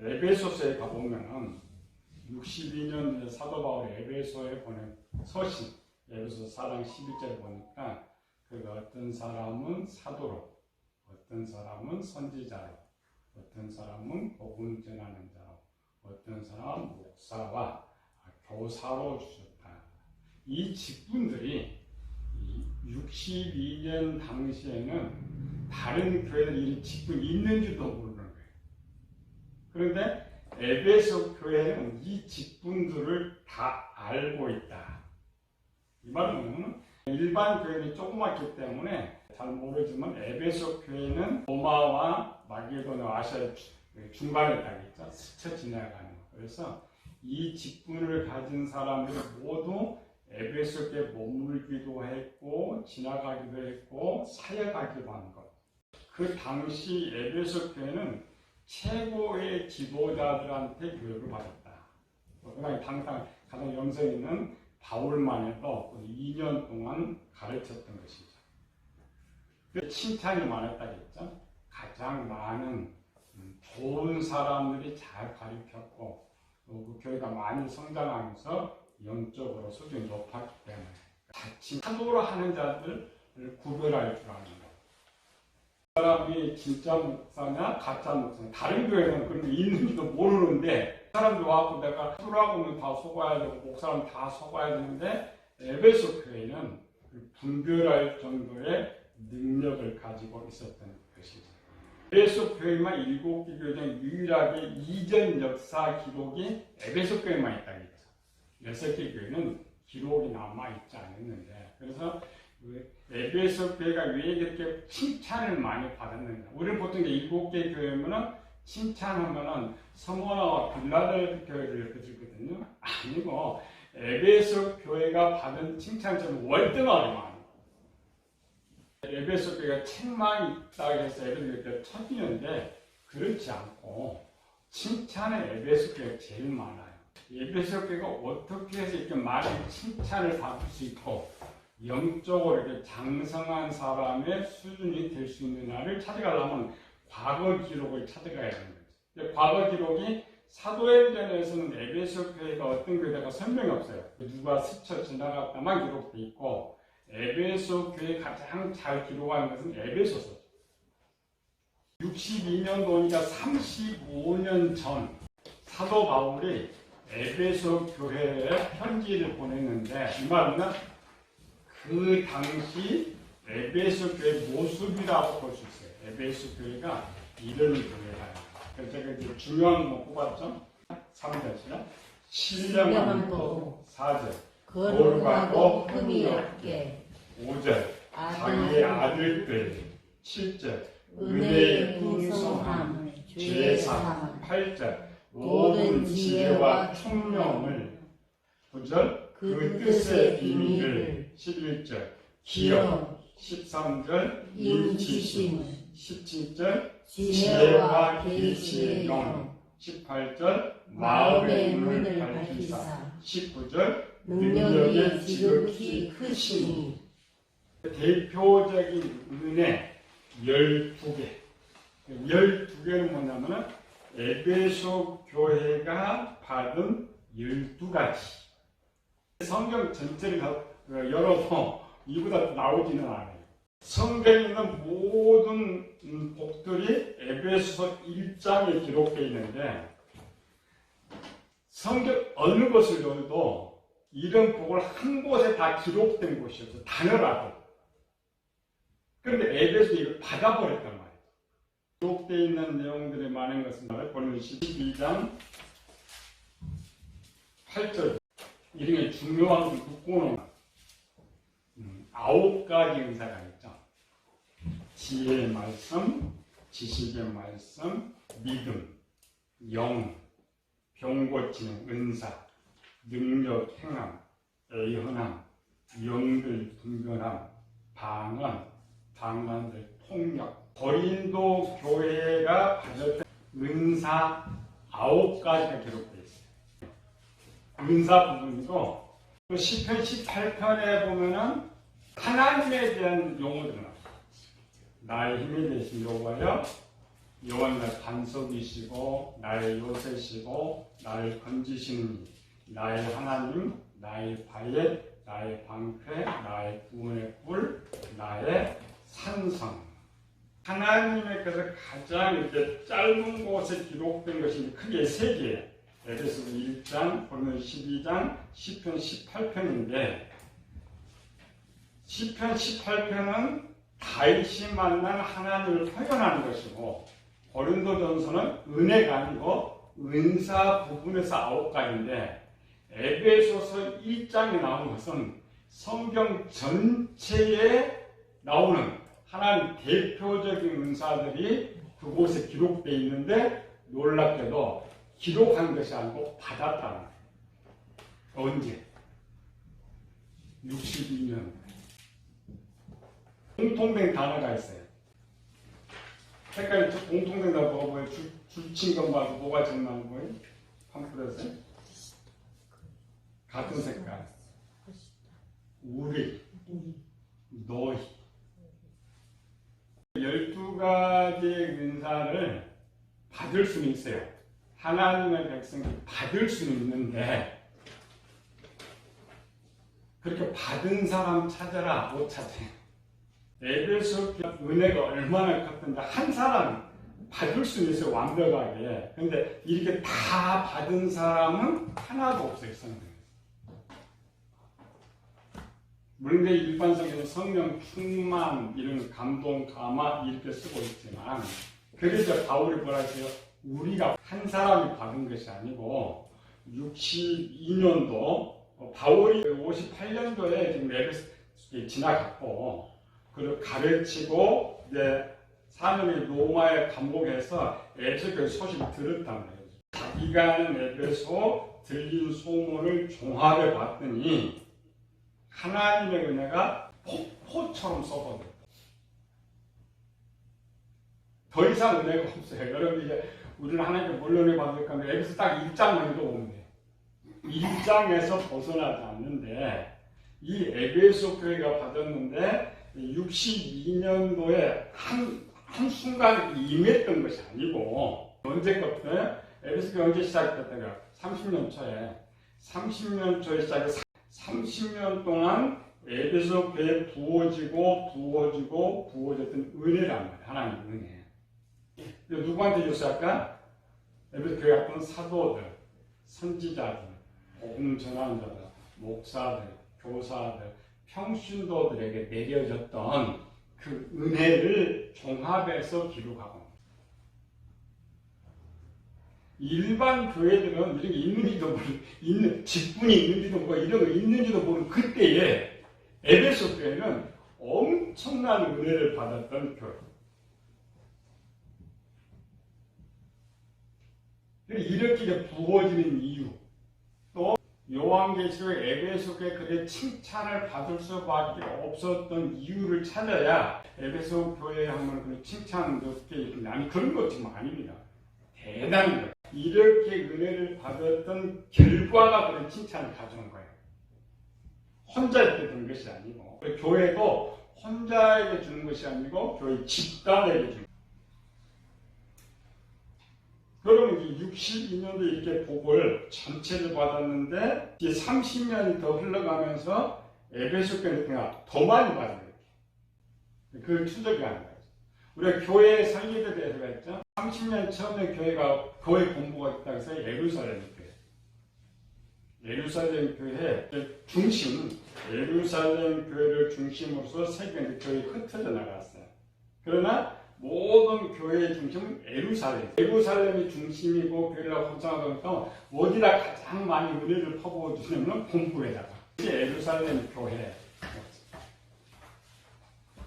에베소서에 가보면은 62년도에 사도 바울이 에베소에 보낸 서신, 에베소 4장 11절에 보니까 어떤 사람은 사도로, 어떤 사람은 선지자로, 어떤 사람은 복음 전하는 자로, 어떤 사람은 목사와 교사로 주셨다. 이 직분들이 62년 당시에는 다른 교회들이 이 직분이 있는지도 모르는 거예요. 그런데 에베소 교회는 이 직분들을 다 알고 있다. 이 말은 일반 교회는 조그맣기 때문에 잘 모르지만 에베소 교회는 로마와 마게도냐 아시아 중간에 딱 있죠. 스쳐 지나가는 거. 그래서 이 직분을 가진 사람들이 모두 에베소 교회에 머물기도 했고 지나가기도 했고 사역하기도 한 것. 그 당시 에베소 교회는 최고의 지도자들한테 교육을 받았다. 당장 가장 영성 있는 바울만 해도 2년 동안 가르쳤던 것이죠. 칭찬이 많았다겠죠. 가장 많은 좋은 사람들이 잘 가르쳤고 그 교회가 많이 성장하면서 영적으로 수준이 높았기 때문에 자칭 사도로 하는 자들을 구별할 줄 아는 것. 그 사람이 진짜 목사냐 가짜 목사냐 다른 교회는 그런 게 있는지도 모르는데 사람들 와서 내가 사도라고는 다 속아야 되고 목사라면 다 속아야 되는데 에베소 교회는 분별할 정도의 능력을 가지고 있었던 것이죠. 에베소 교회만 7개 교회 중 유일하게 이전 역사 기록이 에베소 교회만 있다겠죠. 6개 교회는 기록이 남아있지 않았는데 그래서 에베소 교회가 왜 그렇게 칭찬을 많이 받았는가. 우리는 보통 7개 교회면은 칭찬하면은 서머나와 빌라델피아 교회를 그들거든요. 아니고 에베소 교회가 받은 칭찬처럼 월등하게 많아요. 에베소 교회가 책망이 있다고 해서 에베소 교회가 천이는데 그렇지 않고 칭찬은 에베소 교회가 제일 많아요. 에베소 교회가 어떻게 해서 이렇게 많은 칭찬을 받을 수 있고 영적으로 이렇게 장성한 사람의 수준이 될 수 있느냐를 찾아가려면 과거 기록을 찾아가야 하는 거죠. 과거 기록이 사도행전에서는 에베소 교회가 어떤 교회가 설명이 없어요. 누가 스쳐 지나갔다만 기록되어 있고 에베소 교회 가장 잘 기록하는 것은 에베소서죠. 62년도니까 35년 전 사도 바울이 에베소 교회에 편지를 보냈는데 이 말은 그 당시 에베소 교회 모습이라고 볼 수 있어요. 에베소 교회가 이런 교회라요. 그래서 제가 이제 중요한 거 뽑았죠. 3절이나 신령함도 4절 거룩하고 흠이 없게 5절 자기의 아들들 7절 은혜의 풍성함 죄사함 8절 모든 지혜와 총명을 9절 그 뜻의 비밀을 11절 기억 13절 인치심 17절 지혜와 계시의 영 18절 마음의 문을 밝히사 19절 능력이 지극히 크시니 대표적인 은혜 12개 12개는 뭐냐면 에베소 교회가 받은 12가지 성경 전체를 열어서 이보다 나오지는 않아요. 성경에 있는 모든 복들이 에베소서 1장에 기록되어 있는데 성경 어느 것을 열어도 이런 복을 한 곳에 다 기록된 곳이 없어요. 단어라도. 그런데 에베소에 이걸 받아버렸단 말이에요. 기록되어 있는 내용들이 많은 것은 본문 12장 8절 이런 게 중요한 걸 묶고는 9가지 은사가 있죠. 지혜의 말씀, 지식의 말씀, 믿음, 영, 병 고치는 은사, 능력, 행함, 애헌함, 영들 분별함, 방언, 방언들 통역. 고린도 교회가 받았던 은사 9가지가 기록되어 있어요. 은사 부분이고 또 시편 18편에 보면은 하나님에 대한 용어들은 나의 힘이 되신 여호와여 여호와는 나의 반석이시고 나의 요새시고 나를 건지시는 나의 하나님, 나의 바옛, 나의 방패, 나의 구원의 뿔, 나의 산성. 하나님께서 가장 이렇게 짧은 곳에 기록된 것이 크게 세 개예요. 에베소서 1장, 고린도서 12장, 시편 18편인데 시편 18편은 다윗이 만난 하나님을 표현하는 것이고 고린도전서는 은혜가 아니고 은사 부분에서 9가지인데 에베소서 1장에 나오는 것은 성경 전체에 나오는 하나님 대표적인 은사들이 그곳에 기록되어 있는데 놀랍게도 기록한 것이 아니고 받았다는 거예요. 언제? 62년. 공통된 단어가 있어요. 색깔이 공통된 단어가 뭐예요? 줄친 것 말고 뭐가 제일 많은 거예요? 팜플렛에? 같은 색깔. 우리, 너희. 12가지의 은사를 받을 수는 있어요. 하나님의 백성이 받을 수는 있는데 그렇게 받은 사람 찾아라 못 찾아요. 에베소 은혜가 얼마나 컸던데 한 사람 받을 수는 있어요. 완벽하게. 근데 이렇게 다 받은 사람은 하나도 없어요. 성경에. 물론 일반적인 성령 충만 이런 감동 감화 이렇게 쓰고 있지만 그래서 바울이 뭐라 했어요? 우리가 한 사람이 받은 것이 아니고 62년도 바울이 58년도에 지금 에베소에 지나갔고 그리고 가르치고 이제 4년이 로마에 감옥에서 에베소 소식을 들었단 말이에요. 자기가 하는 에베소 들린 소문을 종합해 봤더니 하나님의 은혜가 폭포처럼 쏟아져요. 더 이상 은혜가 없어요. 여러분 이제 우리는 하나님께 물론을 받을까 하면 에베소 딱 1장만 읽어보면 돼요. 1장에서 벗어나지 않는데 이 에베소 교회가 받았는데 62년도에 한 순간 임했던 것이 아니고 언제부터 에베소 교회 언제 시작됐다가 30년 초에 시작해서 30년 동안 에베소 교회에 부어졌던 은혜란 말이에요. 하나님의 은혜. 누구한테 줬어요? 아까 에베소 교회 같은 사도들, 선지자들, 복음 전하는 자들, 목사들, 교사들, 평신도들에게 내려졌던 그 은혜를 종합해서 기록하고 일반 교회들은 이런 게 있는지도 모르는 직분이 있는지도 모르고 이런 거 있는지도 모르는 그때에 에베소 교회는 엄청난 은혜를 받았던 교회. 이렇게 부어지는 이유 또 요한계시록 에베소 교회 그의 칭찬을 받을 수밖에 없었던 이유를 찾아야 에베소 교회에 하면 그 칭찬도 어떻게 있냐 아니 그런 것 지금 아닙니다. 대단한 거예요. 이렇게 은혜를 받았던 결과가 그런 칭찬을 가져온 거예요. 혼자 이렇게 된 것이 아니고 교회도 혼자에게 주는 것이 아니고 교회 집단에게 주는 거예요. 그러면 이제 62년도 이렇게 복을 전체를 받았는데 이제 30년이 더 흘러가면서 에베소 교회가 더 많이 받은 거예요. 그걸 추적이 하는 거예요. 우리가 교회 설립에 대해서 했죠. 30년 처음에 교회 공부가 있다고 해서 예루살렘 교회. 예루살렘 교회 중심, 예루살렘 교회를 중심으로서 세계 교회에 흩어져 나갔어요. 그러나 모든 교회의 중심은 예루살렘이 중심이고 교회라고 확장하다 보니까 어디다 가장 많이 은혜를 퍼부어주냐면 본부에다가. 예루살렘 교회.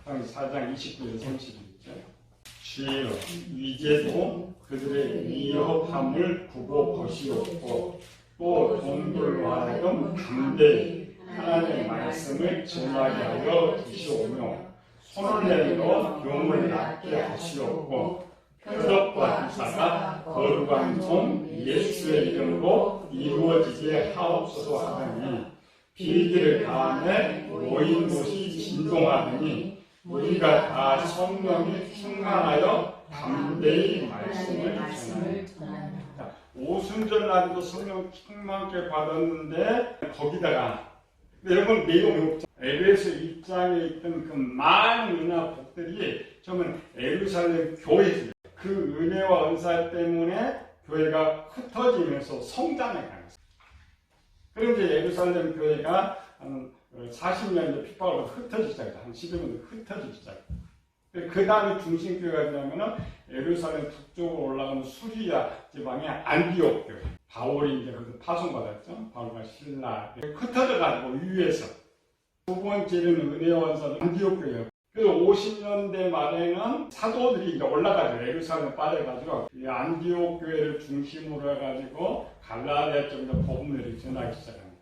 4장 29절 30절이죠. 주여 이제도 그들의 미흡함을 두고 보시옵고 또 동들로 하여금 담대히 하나님의 말씀을 전하게 하여 주시오며 손을 내밀어 용을 낫게 하시옵고 표적과 기사가 거룩한 종 예수의 이름으로 이루어지게 하옵소서 하더니 비기를 가하며 모인 곳이 진동하더니 우리가 다 성령이 충만하여 담대히 말씀을 전하라. 오순절 날에도 성령 충만케 받았는데 거기다가 여러분 내용이 없죠. 에베소 1장에 있던 그 많은 은혜와 복들이 처음엔 예루살렘 교회에서 그 은혜와 은사 때문에 교회가 흩어지면서 성장해 가는. 그런데 예루살렘 교회가 한 40년 핍박으로 흩어지기 시작했다. 한 12년 흩어지기 시작했다. 그 다음에 중심교회가 되냐면은 예루살렘 북쪽으로 올라가는 수리아 지방의 안디옥 교회. 바울이 이제 거기서 파송받았죠. 바울과 신라. 흩어져가지고 위에서. 두 번째는 은혜와 은사는 안디옥 교회. 그래서 50년대 말에는 사도들이 이제 올라가죠. 예루살렘 빠져가지고 이 안디옥 교회를 중심으로 해가지고 갈라디아 쪽으로 복음을 전하기 시작합니다.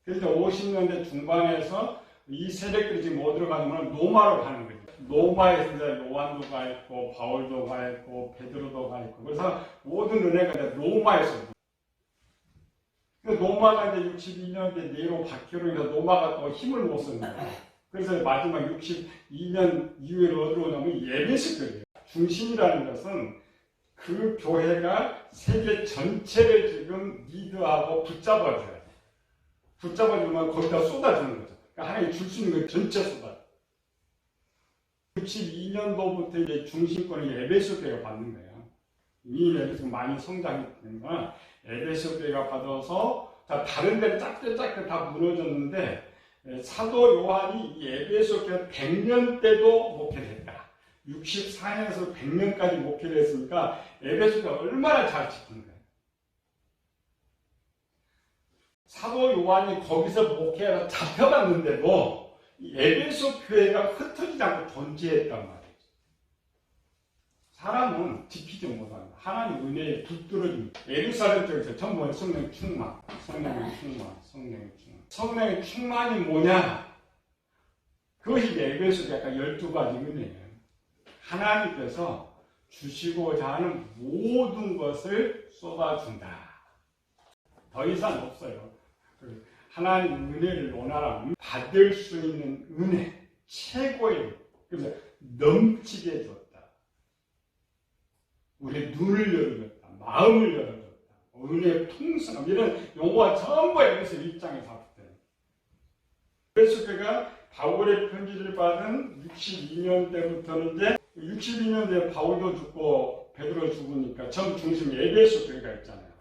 그래서 50년대 중반에서 이 세력들이 지금 어디로 가냐면 노마로 가는 거죠. 노마에서 이제 요한도 가 있고 바울도 가 있고 베드로도 가 있고 그래서 모든 은혜가 이제 노마에서. 노마가 이제 62년대 네로 박해로 인해서 노마가 또 힘을 못 쓰는 거예요. 그래서 마지막 62년 이후에 어디로 오냐면 예배소 교회예요. 중심이라는 것은 그 교회가 세계 전체를 지금 리드하고 붙잡아줘야 돼. 붙잡아주면 거기다 쏟아주는 거죠. 그러니까 하나님 줄 수 있는 걸 전체 쏟아줘. 62년도부터 이제 중심권을 에베소 교회가 받는 거예요. 이 에베소가 많이 성장했던 건 에베소 교회가 받아서 다른 데는 작게 다 무너졌는데 사도 요한이 이 에베소 교회 100년 때도 목회했다. 64년에서 100년까지 목회를 했으니까 에베소가 얼마나 잘 지킨 거예요. 사도 요한이 거기서 목회하다 잡혀갔는데도 이 에베소 교회가 흩어지지 않고 존재했단 말이에요. 사람은 지키지 못합니다. 하나님 은혜에 붙들어줍니다. 예루살렘 쪽에서 전부 성령 충만, 성령의 충만이 뭐냐? 그것이 에베소 약간 12가지 은혜예요. 하나님께서 주시고자 하는 모든 것을 쏟아준다. 더 이상 없어요. 하나님 은혜를 원하라면 받을 수 있는 은혜, 최고의, 그래서 넘치게 해줬다. 우리의 눈을 열어줬다. 마음을 열어줬다. 은혜의 풍성함, 이런 용어가 전부 에베소 1장에 잡혔대요. 그래서 그가 바울의 편지를 받은 62년 때부터는 이제 62년대에 바울도 죽고 베드로 죽으니까 전 중심이 에베소 교회가 있잖아요.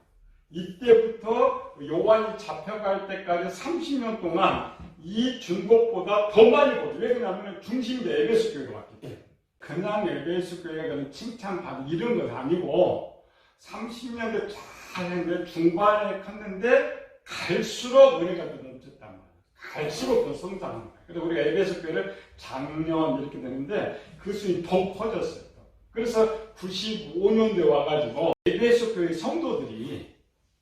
이때부터 요한이 잡혀갈 때까지 30년 동안 이 중복보다 더 많이 보죠. 왜 그러냐면 중심이 에베소 교회가 왔기 때문에. 그냥 에베소 교회가 그냥 칭찬받는 이런 건 아니고 30년대 잘 했는데 중반에 컸는데 갈수록 은혜가 더 넘쳤단 말이에요. 갈수록 더 성장하는 거예요. 그래서 우리가 에베소 교회를 작년 이렇게 되는데 그 수이 더 커졌어요. 그래서 95년도에 와가지고 에베소 교회 성도들이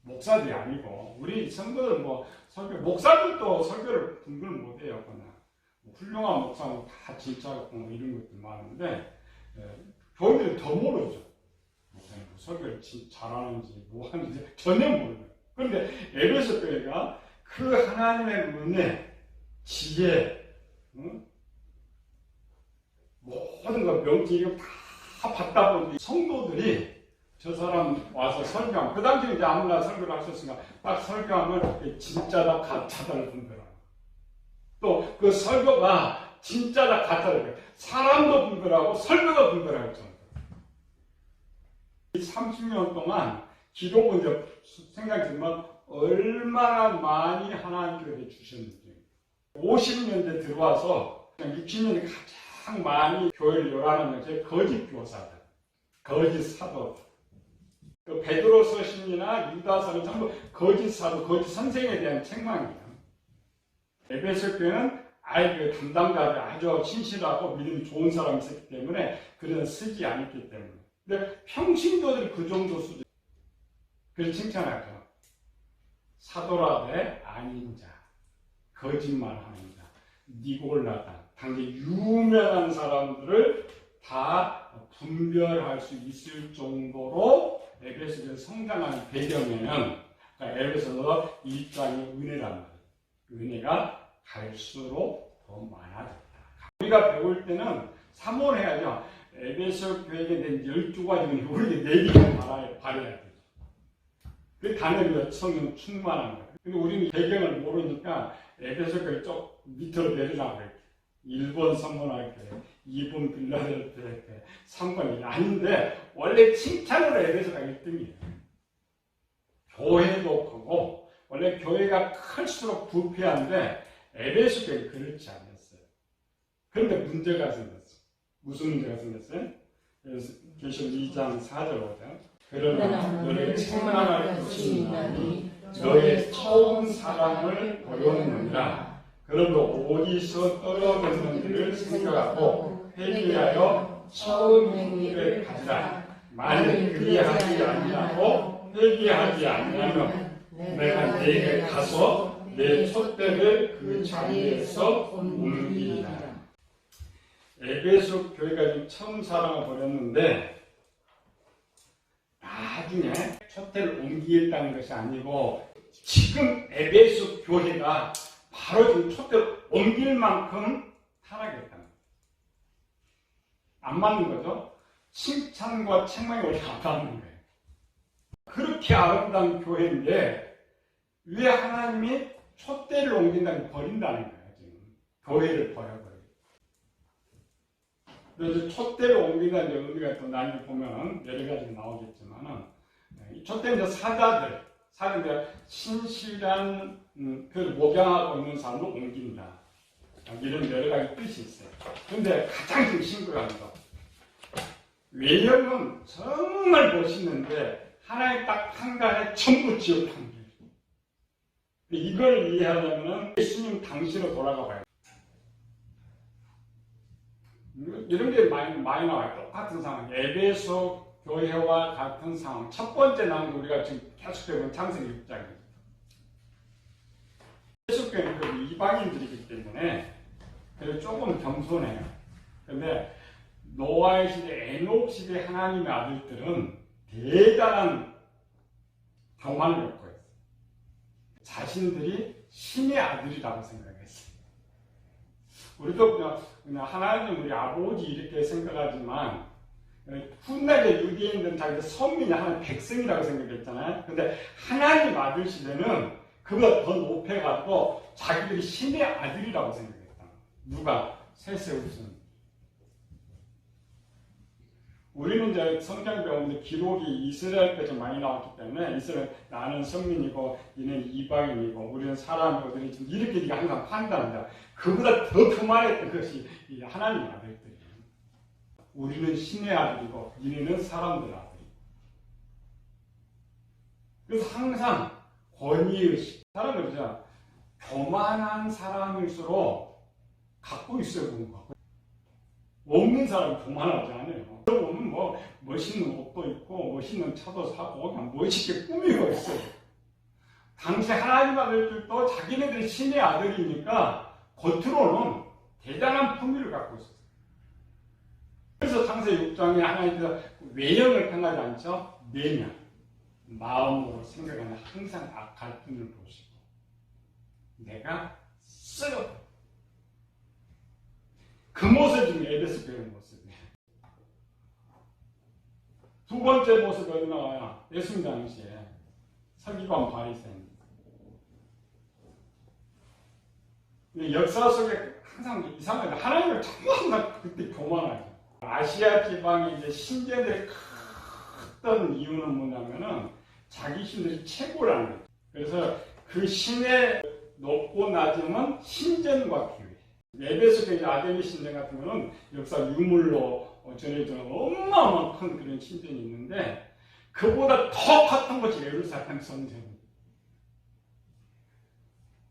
목사들이 아니고 우리 성도들 목사들도 설교를 분별 못해요. 그냥 훌륭한 목사는 다 진짜 이런 것들 많은데 교인들이 더 모르죠. 목사님 설교를 잘하는지 뭐 하는지 전혀 모르요. 그런데 에베소 교회가 그 하나님의 은혜, 지혜, 모든 것 명치 이거 다 받다 보니 성도들이 저 사람 와서 설교하면, 그 당시에 이제 아무나 설교를 하셨으니까 딱 설교하면 진짜다 가짜다를 분별하고, 또 그 설교가 진짜다 가짜다, 사람도 분별하고 설교도 분별할 정도. 이 30년 동안 기록은 이제 생각이 들면 얼마나 많이 하나님께서 주셨는지. 50년대 들어와서 60년대 가장 많이 교회를 열하는 것이 거짓 교사들, 거짓 사도들. 그 베드로서 신이나 유다서는 전부 거짓 사도, 거짓 선생에 대한 책망이에요. 에베소 교회는 아예 그 담당자들 아주 신실하고 믿음이 좋은 사람이 있었기 때문에 그런 쓰지 않았기 때문에. 근데 평신도들이 그 정도 수준. 그래서 칭찬하죠. 사도라되 아닌 자, 거짓말하는 자, 니골라다. 당시 유명한 사람들을 다 분별할 수 있을 정도로 에베소에서 성장하는 배경에는 에베소서 1장의 은혜란 말이에요. 그 은혜가 갈수록 더 많아졌다. 우리가 배울 때는 사모해야죠. 에베소 교회에 대한 12가지는 우리에게 내리게 바라야 돼. 그 단어를 외쳐면 충만한 거예요. 근데 우리는 배경을 모르니까 에베소 교회 쪽 밑으로 내리라고 해요. 1번 선문할 때, 2번 빌라델피아 때, 3번이 아닌데 원래 칭찬으로 에베소가 1등이에요. 교회도 크고 원래 교회가 클수록 부패한데 에베소 교회는 그렇지 않았어요. 그런데 문제가 생겼어요. 무슨 문제가 생겼어요? 그래서 계시록 2장 4절 보세요. 그러나 너를 책망할 것이 있나니 너의 처음 사랑을 버렸느니라. 그러므로 어디서 떨어졌는지를 생각하고 회개하여 처음 행위를 가지라. 만일 그리하지 아니하고 회개하지 아니하면 내가 네게 가서 내 촛대를 그 자리에서 옮기리라. 에베소 교회가 지금 처음 사랑을 버렸는데 나중에 촛대를 옮기겠다는 것이 아니고 지금 에베소 교회가 바로 지금 촛대를 옮길 만큼 타락했다는 거예요. 안 맞는 거죠? 칭찬과 책망이 원래 안 맞는 거예요. 그렇게 아름다운 교회인데 왜 하나님이 촛대를 옮긴다는 버린다는 거예요. 지금 교회를 버려버려요. 그래서 촛대를 옮긴다는 의미가 또 나중에 보면 여러 가지가 나오겠지만은 이 촛대는 사자들 신실한 그 목양하고 있는 사람을 옮긴다. 이런 여러 가지 뜻이 있어요. 그런데 가장 심각한 거 외형은 정말 멋있는데 하나의 딱 한 가지 전부 지옥한 거예요. 이걸 이해하려면 예수님 당시로 돌아가 봐요. 이런 게 많이 나와요. 똑같은 상황. 에베소 교회와 같은 상황. 첫 번째 나온 게 우리가 지금 계속되고 창세기 6장입니다. 에베소 교회는 그 이방인들이기 때문에 조금 겸손해요. 그런데 노아의 시대, 에녹 시대 하나님의 아들들은 대단한 교만을 겪고 있어요. 자신들이 신의 아들이라고 생각했어요. 우리도 그냥 하나님 우리 아버지 이렇게 생각하지만 훗날에 유대인들은 자기들 선민이 하나님 백성이라고 생각했잖아요. 근데 하나님 아들 시대는 그보다 더 높여가지고 자기들이 신의 아들이라고 생각했다. 누가? 세세우스는. 우리는 이제 성경 배우는데 기록이 이스라엘 때 좀 많이 나왔기 때문에 이스라엘 나는 성민이고 얘는 이방인이고 우리는 사람이고 이렇게 네가 항상 판단한다. 그보다 더 그만했던 것이 하나님 아들들이에요. 우리는 신의 아들이고 얘네는 사람들 아들이고. 그래서 항상 권위의식. 사람은 그죠? 교만한 사람일수록 갖고 있어야 보는 거. 없는 사람은 교만하지 않아요. 보면 뭐 멋있는 옷도 입고 멋있는 차도 사고 그냥 멋있게 꾸미고 있어요. 당시 하나님 아들들도 자기네들이 신의 아들이니까 겉으로는 대단한 품위를 갖고 있었어요. 그래서 창세기 6장에 하나님께서 외형을 평하지 않죠. 내면, 마음으로 생각하는 항상 악할 뿐을 보시고 내가 쓰여 그 모습이 에베소 교회의 모습이에요. 두 번째 모습이 어디 나와요? 예수님 당시에 서기관 바리새인. 역사 속에 항상 이상하게 하나님을 정말 그때 교만하죠. 아시아 지방의 이제 신제들이 컸던 이유는 뭐냐면은 자기 신들이 최고라는 거예요. 그래서 그 신의 높고 낮음은 신전과 비유해요. 에베소 교회 아데미 신전 같은 경우는 역사 유물로 전해지는 어마어마한 큰 그런 신전이 있는데 그보다 더 컸던 것이 예루살렘 성전입니다.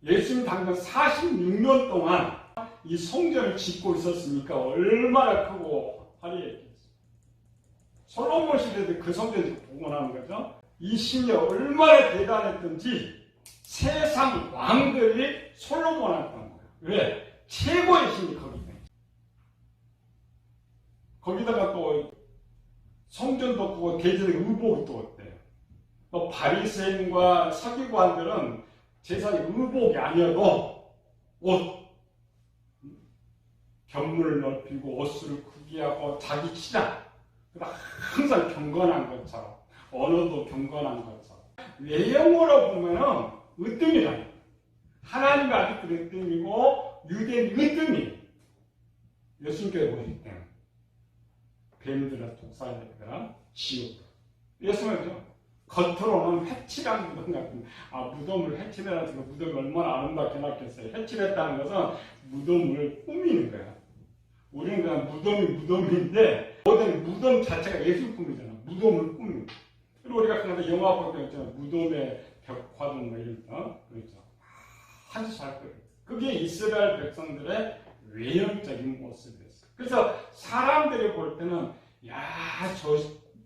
예수님 당장 46년 동안 이 성전을 짓고 있었으니까 얼마나 크고 화려했겠어요. 솔로몬 시대도 그 성전을 복원하는 거죠. 이 신이 얼마나 대단했던지 세상 왕들이 솔로몬한테 한 거예요. 왜? 최고의 신이 거기 있어요. 거기다가 또 성전도 크고 대제사장 의복이 또 어때요? 또 바리새인과 서기관들은 제사의 의복이 아니어도 옷, 견문을 넓히고 옷수를 크고 부귀하고 자기 치자. 항상 경건한 것처럼, 언어도 경건한 것처럼. 외형으로 보면은 으뜸이라는 거예요. 하나님 아들 으뜸이고 유대인 으뜸이. 예수님께서 보실 때는 뱀들아, 독사들아, 지옥. 예수님은요, 겉으로는 해칠한 무덤 같은, 무덤을 해칠해라는 거, 무덤이 얼마나 아름답게 해놨겠어요. 해칠했다는 것은 무덤을 꾸미는 거야. 우리는 그냥 무덤인데, 모든 무덤 자체가 예술 꿈이잖아. 무덤을 꾸미는 거야. 그리고 우리가 그냥 영화 볼 때 있잖아. 무덤의 벽화들 뭐 이런 거. 그렇죠. 아주 잘 그려. 그게 이스라엘 백성들의 외형적인 모습이었어요. 그래서 사람들이 볼 때는,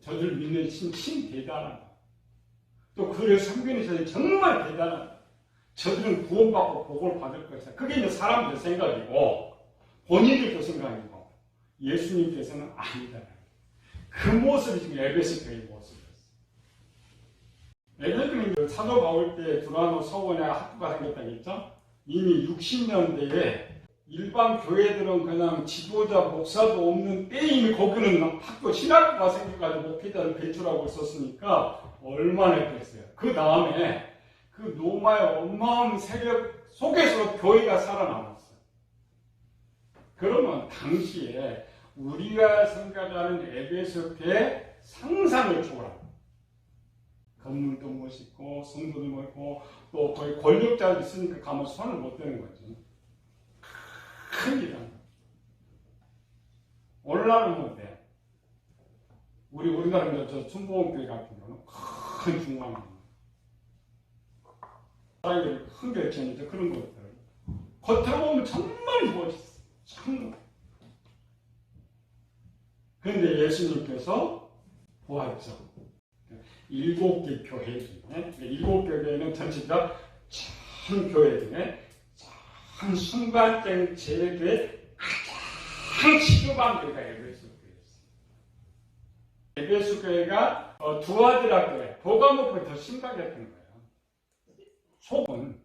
저들 믿는 신 대단하다. 또 그를 섬기는 자들이 정말 대단하다. 저들은 구원받고 복을 받을 것이다. 그게 이제 사람들의 생각이고, 본인들도 생각이고, 예수님께서는 아니다. 그 모습이 지금 에베소 교회의 모습이었어요. 에베소 교회는 사도 바울 때 두라노 서원에 학교가 생겼다고 했죠? 이미 60년대에 일반 교회들은 그냥 지도자, 목사도 없는 때 이미 거기는 학교 신학교가 생겨가지고 목회자를 배출하고 있었으니까 얼마나 했겠어요. 그 다음에 그 로마의 어마어마한 세력 속에서 교회가 살아남았어요. 그러면 당시에 우리가 생각하는 에베소 교회 상상을 초월합니다. 건물도 멋있고 성도도 멋있고 또 거의 권력자도 있으니까 가면 손을 못 대는 거죠. 큽니다. 오늘날은 못해. 우리나라 저 순복음교회 같은 경우는 큰 중앙입니다. 사람들이 큰 결정이죠. 그런 것들. 겉으로 보면 정말 멋있어. 정말. 그런데 예수님께서 보았죠. 7개 교회 중에, 7개 교회는 전체가 참 교회 중에 참 순간적인 제게 가장 시급한 교회가 에베소 교회였어요. 에베소 교회가 두아드라 교회, 보가모교회 더 심각했던 거예요. 속은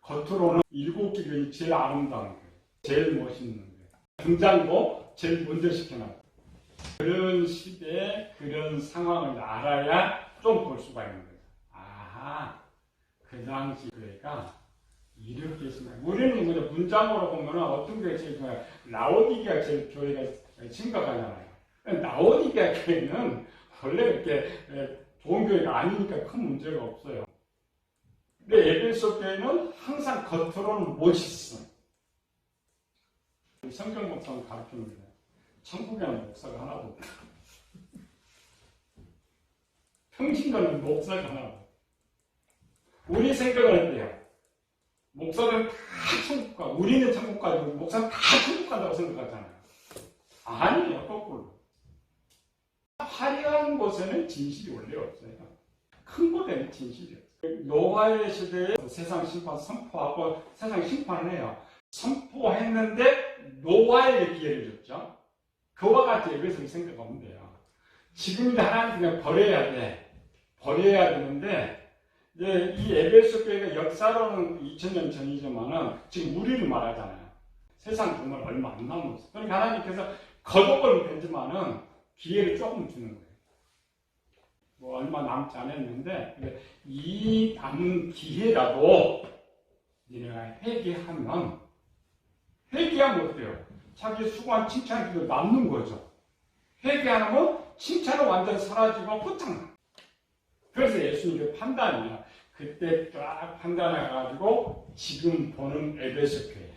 겉으로는 7개 교회 제일 아름다운 교회, 제일 멋있는 교회, 등장도 제일 먼저 시켜놨어요. 그런 시대에 그런 상황을 알아야 좀 볼 수가 있는 거예요. 그 당시 교회가 이렇게 있습니다. 우리는 문장으로 보면 어떤 교회가 제일 좋아요? 라오디게아 제일 교회가 심각하잖아요. 라오디게아 교회는 원래 이렇게 좋은 교회가 아니니까 큰 문제가 없어요. 근데 에베소 교회는 항상 겉으로는 멋있어. 성경 목사는 가르칩니다. 천국에는 목사가 하나도 없다. 평신도는 목사가 하나도 없다. 우리 생각은 어때요? 목사는 다 천국 가. 우리는 천국 가고 목사는 다 천국 간다고 생각하잖아요. 아니에요. 거꾸로. 화려한 곳에는 진실이 원래 없어요. 큰 곳에는 진실이 없어요. 노아의 시대에 세상 심판 선포하고 세상 심판을 해요. 선포했는데 노아에게 기회를 줬죠. 그와 같이 에베소를 생각하면 돼요. 지금 하나님 그냥 버려야 돼. 버려야 되는데, 이제 이 에베소 교회가 역사로는 2000년 전이지만은 지금 우리를 말하잖아요. 세상 정말 얼마 안 남았어. 그러니까 하나님께서 거듭을 되지만은 기회를 조금 주는 거예요. 뭐 얼마 남지 않았는데, 이 남은 기회라도 니네가 회개하면 어때요? 자기 수고한 칭찬이 남는 거죠. 회개 안 하면 칭찬은 완전 사라지고 끝장나. 그래서 예수님의 판단이야. 그때 딱 판단해가지고 지금 보는 에베소 교회,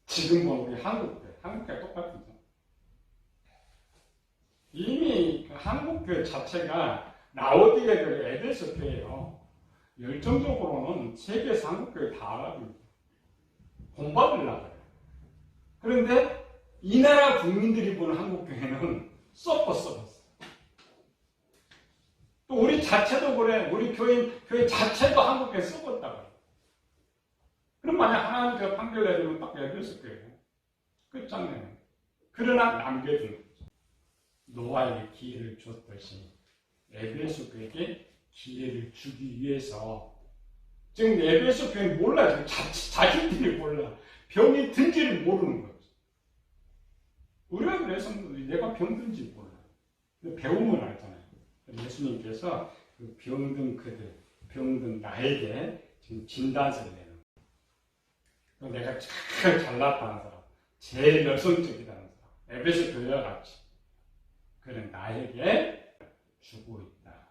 지금 보는 우리 한국교회, 한국교회 똑같은 거. 이미 그 한국교회 자체가 라오디게아 교회, 에베소 교회예요. 열정적으로는 세계에서 한국교회 다 알아줍니다. 본받으려고 해요. 그런데 이 나라 국민들이 보는 한국교회는 썩었어. 또 우리 자체도 그래. 우리 교회 자체도 한국교회 썩었다고 해요. 그럼 만약 하나님께서 판결 내리면 딱 에베소 교회 끝장내요. 그러나 남겨둔 거죠. 노아에게 기회를 줬듯이 에베소 교회에게 기회를 주기 위해서 지금 에베소 교회는 몰라요. 자신들이 몰라. 병이 든지를 모르는 거죠. 의뢰를 해 성도들이 내가 병든지 몰라. 근데 배우면 알잖아요. 예수님께서 그 병든 그들, 병든 나에게 지금 진단서를 내는 거예요. 내가 제일 잘났다는 사람, 제일 열성적이라는 사람, 에베소 교회와 같이 그런 나에게 주고 있다.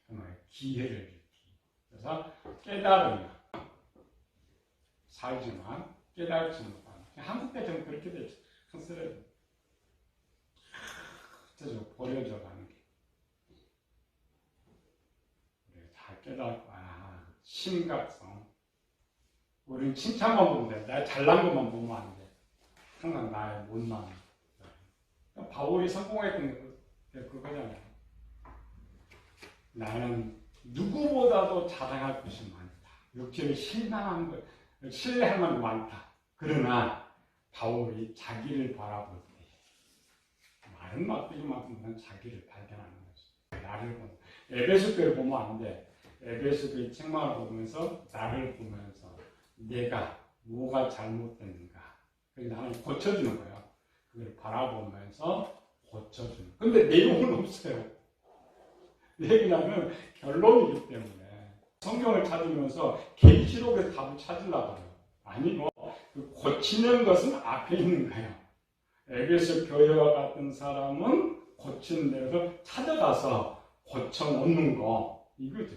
정말 기회를 주기. 그래서 깨달으면 살지만 깨달지 못하는. 한국 때 좀 그렇게 되죠. 쓰레기. 버려져 가는 게. 잘 깨닫고, 심각성. 우리는 칭찬만 보면 돼. 나 잘난 것만 보면 안 돼. 항상 나의 못난. 바울이 성공했던 게 그거잖아요. 나는 누구보다도 자랑할 것이 많다. 육체를 신뢰할 만도 많다. 그러나 바울이 자기를 바라볼 때 말은 막히지만큼 자기를 발견하는 거지. 나를 보면 에베소 교회를 보면 안 돼. 에베소 교회 책망을 보면서 나를 보면서 내가 뭐가 잘못됐는가. 그래서 나는 고쳐주는 거예요. 그걸 바라보면서 고쳐주는. 근데 내용은 없어요. 얘기하면 결론이기 때문에 성경을 찾으면서 계시록의 답을 찾으려고 해요. 아니고 그 고치는 것은 앞에 있는 거예요. 에베소 교회와 같은 사람은 고치는 데서 찾아가서 고쳐놓는 거 이거죠.